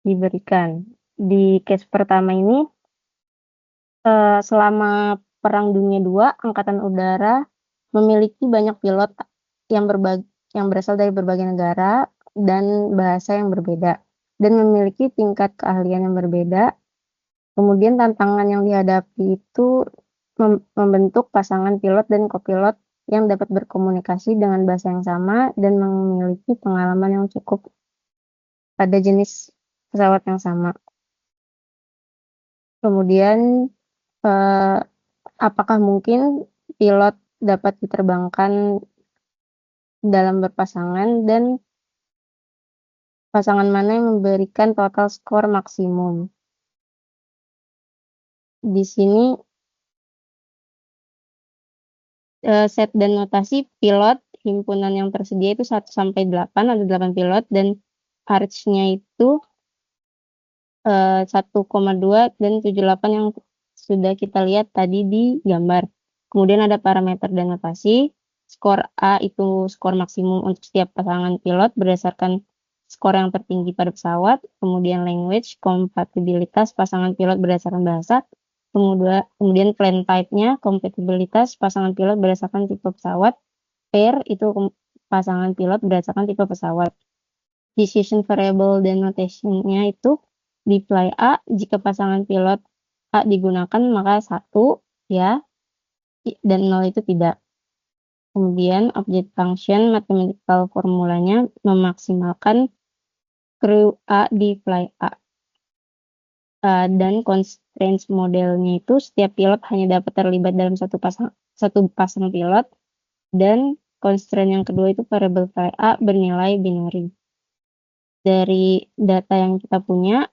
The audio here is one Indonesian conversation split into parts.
diberikan. Di case pertama ini, selama Perang Dunia II, Angkatan Udara memiliki banyak pilot yang berasal dari berbagai negara dan bahasa yang berbeda, dan memiliki tingkat keahlian yang berbeda. Kemudian tantangan yang dihadapi itu membentuk pasangan pilot dan kopilot yang dapat berkomunikasi dengan bahasa yang sama dan memiliki pengalaman yang cukup pada jenis pesawat yang sama. Kemudian, apakah mungkin pilot dapat diterbangkan dalam berpasangan, dan pasangan mana yang memberikan total skor maksimum? Di sini, set dan notasi pilot himpunan yang tersedia itu 1 sampai 8, ada 8 pilot, dan arch-nya itu 1,2 dan 78 yang sudah kita lihat tadi di gambar. Kemudian ada parameter dan notasi. Skor A itu skor maksimum untuk setiap pasangan pilot berdasarkan skor yang tertinggi pada pesawat. Kemudian language, kompatibilitas pasangan pilot berdasarkan bahasa. Kemudian plan type-nya, kompatibilitas pasangan pilot berdasarkan tipe pesawat. Pair itu pasangan pilot berdasarkan tipe pesawat. Decision variable dan notation-nya itu di fly A, jika pasangan pilot A digunakan maka 1 ya, dan 0 itu tidak. Kemudian object function mathematical formulanya memaksimalkan crew A di fly A. Dan constraints modelnya itu setiap pilot hanya dapat terlibat dalam satu pasang pilot, dan constraint yang kedua itu variable fly A bernilai binary. Dari data yang kita punya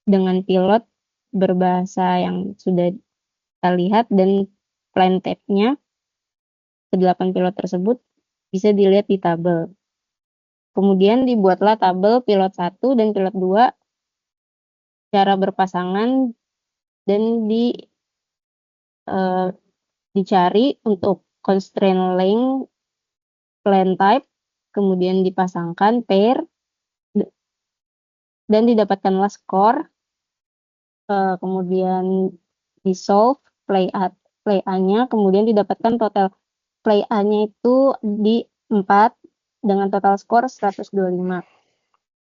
dengan pilot berbahasa yang sudah kita lihat dan plan type-nya, ke-8 pilot tersebut bisa dilihat di tabel. Kemudian dibuatlah tabel pilot 1 dan pilot 2 secara berpasangan, dan dicari untuk constraint length, plan type, kemudian dipasangkan pair, dan didapatkanlah skor. Kemudian di-solve play A-nya, kemudian didapatkan total play A-nya itu di 4 dengan total skor 125.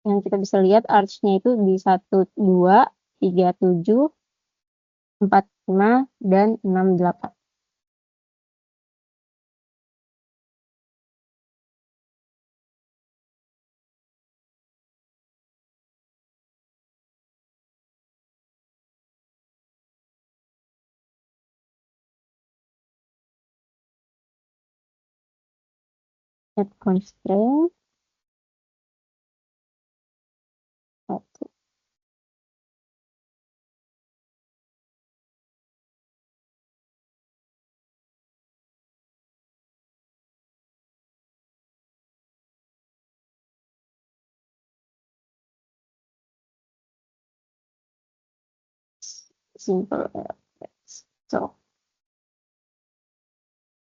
Yang kita bisa lihat arch-nya itu di 1, 2, 3, 7, 4, 5, dan 6, 8. Set constraint 1. Simple. So,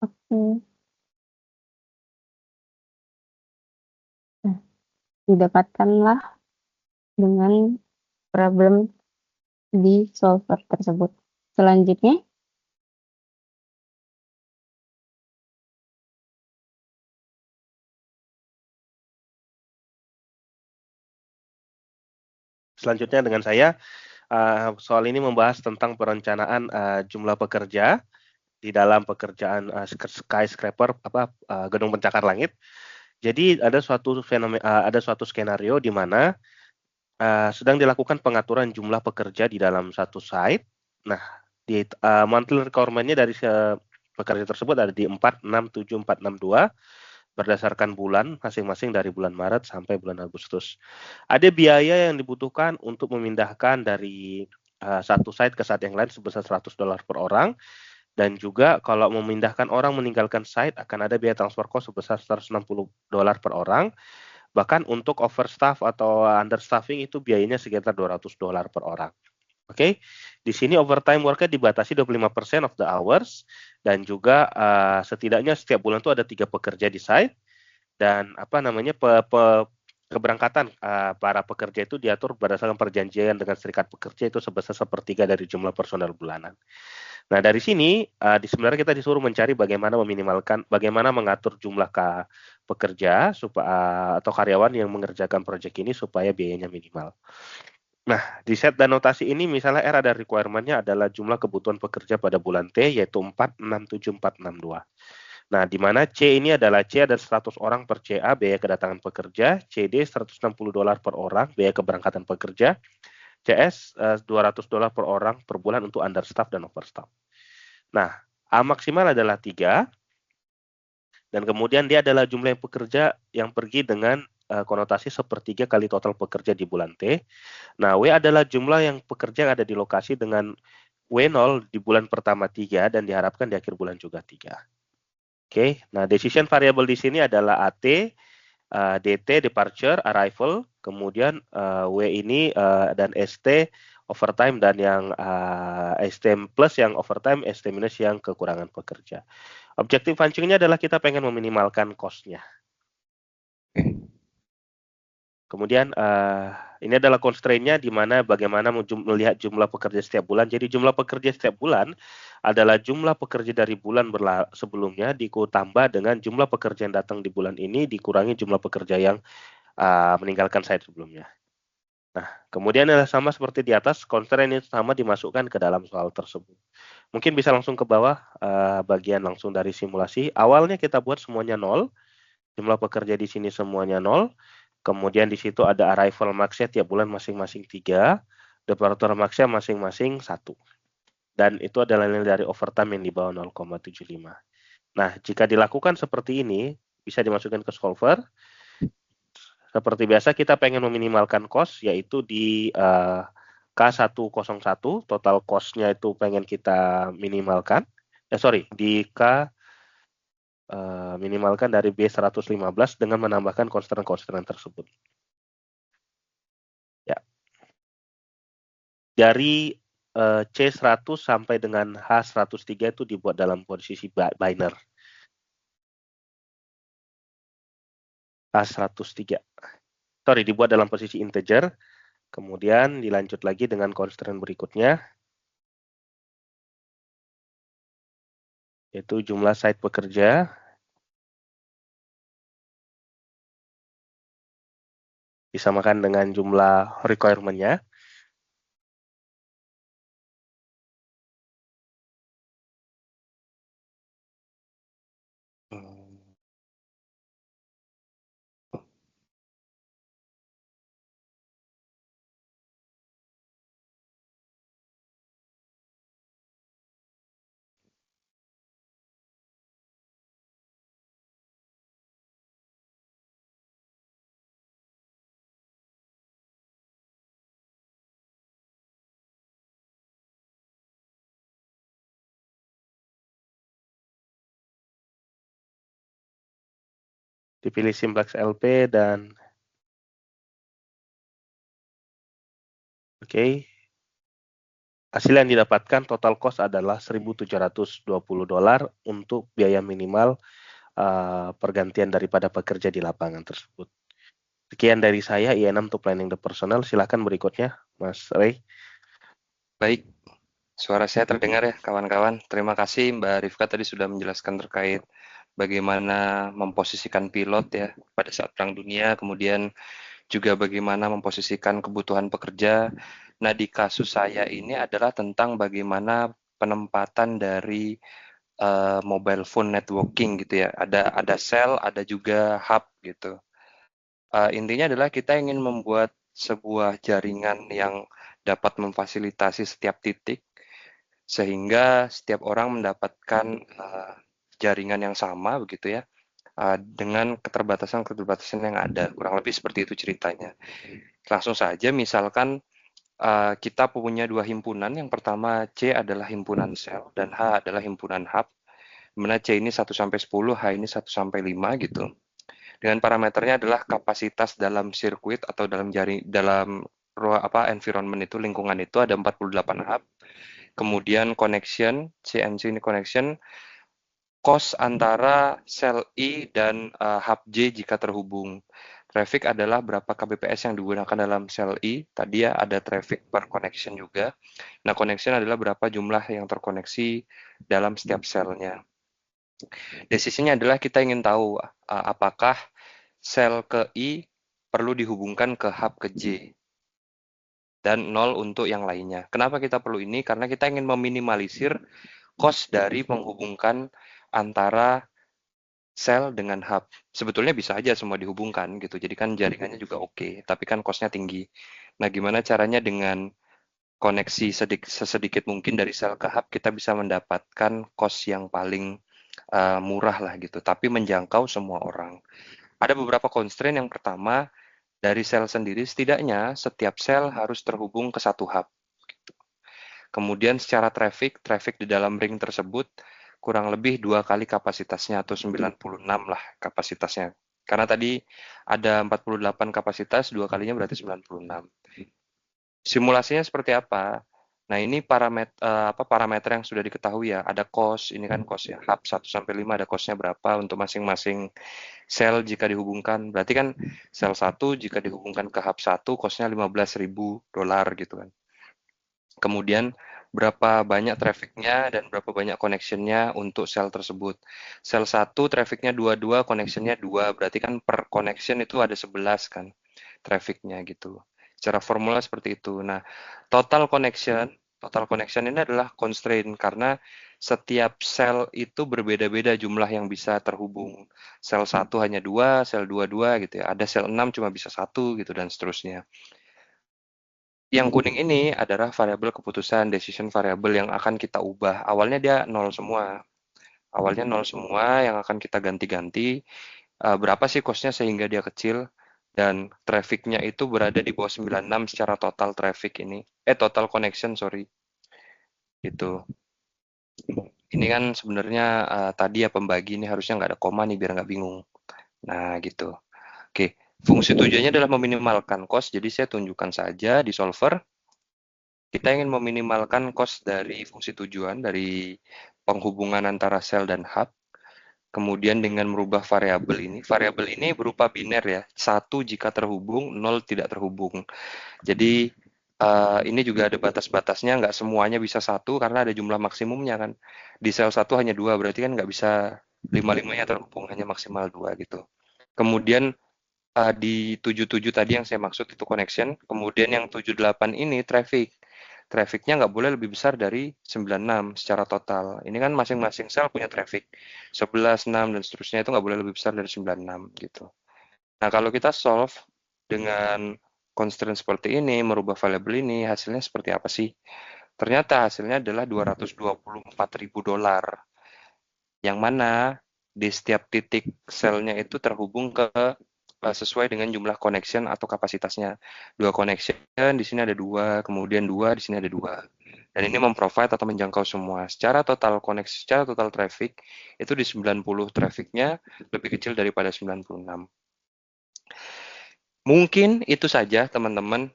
oke. Nah, didapatkanlah dengan problem di solver tersebut. Selanjutnya, dengan saya, soal ini membahas tentang perencanaan jumlah pekerja di dalam pekerjaan skyscraper, gedung pencakar langit. Jadi ada suatu skenario di mana sedang dilakukan pengaturan jumlah pekerja di dalam satu site. Nah, di monthly requirement-nya dari pekerja tersebut ada di 4, 6, 7, 4, 6, 2 berdasarkan bulan masing-masing dari bulan Maret sampai bulan Agustus. Ada biaya yang dibutuhkan untuk memindahkan dari satu site ke site yang lain sebesar $100 per orang, dan juga kalau memindahkan orang meninggalkan site akan ada biaya transfer cost sebesar $160 per orang. Bahkan untuk overstaff atau understaffing itu biayanya sekitar $200 per orang. Oke, di sini overtime work-nya dibatasi 25% of the hours, dan juga setidaknya setiap bulan itu ada 3 pekerja di site, dan keberangkatan para pekerja itu diatur berdasarkan perjanjian dengan serikat pekerja itu sebesar 1/3 dari jumlah personel bulanan. Nah, dari sini sebenarnya kita disuruh mencari bagaimana mengatur jumlah pekerja atau karyawan yang mengerjakan proyek ini supaya biayanya minimal. Nah, di set dan notasi ini misalnya R ada requirement-nya adalah jumlah kebutuhan pekerja pada bulan T yaitu 467462. Nah, di mana C ini adalah C ada 100 orang per CA biaya kedatangan pekerja, CD $160 per orang biaya keberangkatan pekerja, CS $200 per orang per bulan untuk understaff dan overstaff. Nah, A maksimal adalah 3 dan kemudian dia adalah jumlah yang pekerja yang pergi dengan konotasi 1/3 kali total pekerja di bulan T. Nah, W adalah jumlah yang pekerja yang ada di lokasi dengan W0 di bulan pertama 3 dan diharapkan di akhir bulan juga 3. Oke, nah decision variable di sini adalah AT, DT departure, arrival, kemudian W ini dan ST overtime dan yang ST plus yang overtime, ST minus yang kekurangan pekerja. Objektif functionnya adalah kita pengen meminimalkan cost-nya. Kemudian ini adalah constraint-nya di mana bagaimana melihat jumlah pekerja setiap bulan. Jadi jumlah pekerja setiap bulan adalah jumlah pekerja dari bulan sebelumnya ditambah dengan jumlah pekerja yang datang di bulan ini dikurangi jumlah pekerja yang meninggalkan site sebelumnya. Nah, kemudian adalah sama seperti di atas, constraint itu sama dimasukkan ke dalam soal tersebut. Mungkin bisa langsung ke bawah bagian langsung dari simulasi. Awalnya kita buat semuanya 0, jumlah pekerja di sini semuanya 0. Kemudian di situ ada arrival max-nya tiap bulan masing-masing 3, departure max-nya masing-masing 1. Dan itu adalah nilai dari overtime yang di bawah 0,75. Nah, jika dilakukan seperti ini, bisa dimasukkan ke solver. Seperti biasa kita pengen meminimalkan cost, yaitu di K101, total cost-nya itu pengen kita minimalkan. Di minimalkan dari B115 dengan menambahkan constraint tersebut. Ya. Dari C100 sampai dengan H103 itu dibuat dalam posisi binary. H103. Dibuat dalam posisi integer. Kemudian dilanjut lagi dengan constraint berikutnya. Yaitu jumlah site pekerja. Disamakan dengan jumlah requirement-nya. Dipilih simplex LP dan oke. Hasil yang didapatkan total cost adalah $1.720 untuk biaya minimal pergantian daripada pekerja di lapangan tersebut. Sekian dari saya, IN6 untuk planning the personnel. Silakan berikutnya, Mas Ray. Baik, suara saya terdengar ya kawan-kawan. Terima kasih Mbak Rifka tadi sudah menjelaskan terkait bagaimana memposisikan pilot ya pada saat perang dunia, kemudian juga bagaimana memposisikan kebutuhan pekerja. Nah, di kasus saya ini adalah tentang bagaimana penempatan dari mobile phone networking gitu ya. Ada cell, ada juga hub gitu. Intinya adalah kita ingin membuat sebuah jaringan yang dapat memfasilitasi setiap titik sehingga setiap orang mendapatkan jaringan yang sama begitu ya. Dengan keterbatasan-keterbatasan yang ada, kurang lebih seperti itu ceritanya. Langsung saja, misalkan kita punya dua himpunan. Yang pertama C adalah himpunan sel dan H adalah himpunan hub. Dimana C ini 1 sampai 10, H ini 1 sampai 5 gitu. Dengan parameternya adalah kapasitas dalam sirkuit atau dalam environment itu, lingkungan itu ada 48 hub. Kemudian connection, CNC ini connection, cost antara sel I dan hub J jika terhubung. Traffic adalah berapa kbps yang digunakan dalam sel I. Tadi ya ada traffic per connection juga. Nah, connection adalah berapa jumlah yang terkoneksi dalam setiap selnya. Desisinya adalah kita ingin tahu apakah sel ke I perlu dihubungkan ke hub ke J dan 0 untuk yang lainnya. Kenapa kita perlu ini? Karena kita ingin meminimalisir cost dari menghubungkan antara sel dengan hub. Sebetulnya bisa aja semua dihubungkan gitu. Jadi kan jaringannya juga oke, tapi kan cost-nya tinggi. Nah, gimana caranya dengan koneksi sesedikit mungkin dari sel ke hub kita bisa mendapatkan cost yang paling murah lah gitu, tapi menjangkau semua orang. Ada beberapa constraint. Yang pertama, dari sel sendiri setidaknya setiap sel harus terhubung ke satu hub. Kemudian secara traffic di dalam ring tersebut kurang lebih 2 kali kapasitasnya atau 96 lah kapasitasnya. Karena tadi ada 48 kapasitas, 2 kalinya berarti 96. Simulasinya seperti apa? Nah, ini parameter yang sudah diketahui ya. Ada cost, ini kan cost ya. Hub 1 sampai 5 ada cost-nya berapa untuk masing-masing sel jika dihubungkan. Berarti kan sel 1 jika dihubungkan ke hub 1 cost-nya $15.000 gitu kan. Kemudian berapa banyak traffic-nya dan berapa banyak connection-nya untuk sel tersebut. Sel 1 traffic-nya 22, connection-nya 2. Berarti kan per connection itu ada 11 kan traffic-nya gitu. Secara formula seperti itu. Nah, total connection ini adalah constraint karena setiap sel itu berbeda-beda jumlah yang bisa terhubung. Sel 1 hanya 2, sel 2 2 gitu ya. Ada sel 6 cuma bisa 1 gitu dan seterusnya. Yang kuning ini adalah variabel keputusan, decision variable yang akan kita ubah. Awalnya dia 0 semua. Awalnya 0 semua yang akan kita ganti-ganti. Berapa sih cost-nya sehingga dia kecil? Dan traffic-nya itu berada di bawah 96 secara total traffic ini. Total connection, sorry. Gitu. Ini kan sebenarnya tadi ya pembagi ini harusnya nggak ada koma nih biar nggak bingung. Nah, gitu. Oke, fungsi tujuannya adalah meminimalkan cost. Jadi saya tunjukkan saja di solver. Kita ingin meminimalkan cost dari fungsi tujuan, dari penghubungan antara sel dan hub. Kemudian dengan merubah variabel ini berupa biner ya, 1 jika terhubung, 0 tidak terhubung. Jadi ini juga ada batas-batasnya, nggak semuanya bisa 1 karena ada jumlah maksimumnya kan. Di sel 1 hanya 2, berarti kan nggak bisa 5-5-nya terhubung, hanya maksimal 2 gitu. Kemudian di 77 tadi yang saya maksud itu connection, kemudian yang 78 ini traffic. Trafficnya nggak boleh lebih besar dari 96 secara total. Ini kan masing-masing sel punya traffic 11, 6, dan seterusnya itu nggak boleh lebih besar dari 96 gitu. Nah, kalau kita solve dengan constraint seperti ini, merubah variable ini, hasilnya seperti apa sih? Ternyata hasilnya adalah $224.000, yang mana di setiap titik selnya itu terhubung ke sesuai dengan jumlah connection atau kapasitasnya. 2 connection, di sini ada 2, kemudian 2, di sini ada 2. Dan ini memprovide atau menjangkau semua. Secara total koneksi, secara total traffic, itu di 90 trafficnya lebih kecil daripada 96. Mungkin itu saja teman-teman.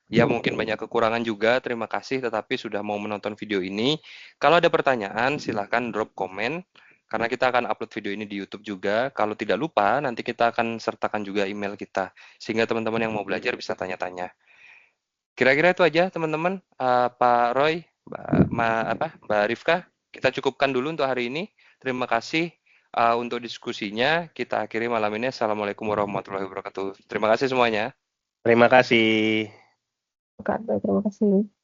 Ya mungkin banyak kekurangan juga, terima kasih tetapi sudah mau menonton video ini. Kalau ada pertanyaan silahkan drop komen, karena kita akan upload video ini di YouTube juga. Kalau tidak lupa, nanti kita akan sertakan juga email kita, sehingga teman-teman yang mau belajar bisa tanya-tanya. Kira-kira itu aja teman-teman. Pak Roy, Mbak Rifka, kita cukupkan dulu untuk hari ini. Terima kasih untuk diskusinya. Kita akhiri malam ini. Assalamualaikum warahmatullahi wabarakatuh. Terima kasih semuanya. Terima kasih. Terima kasih.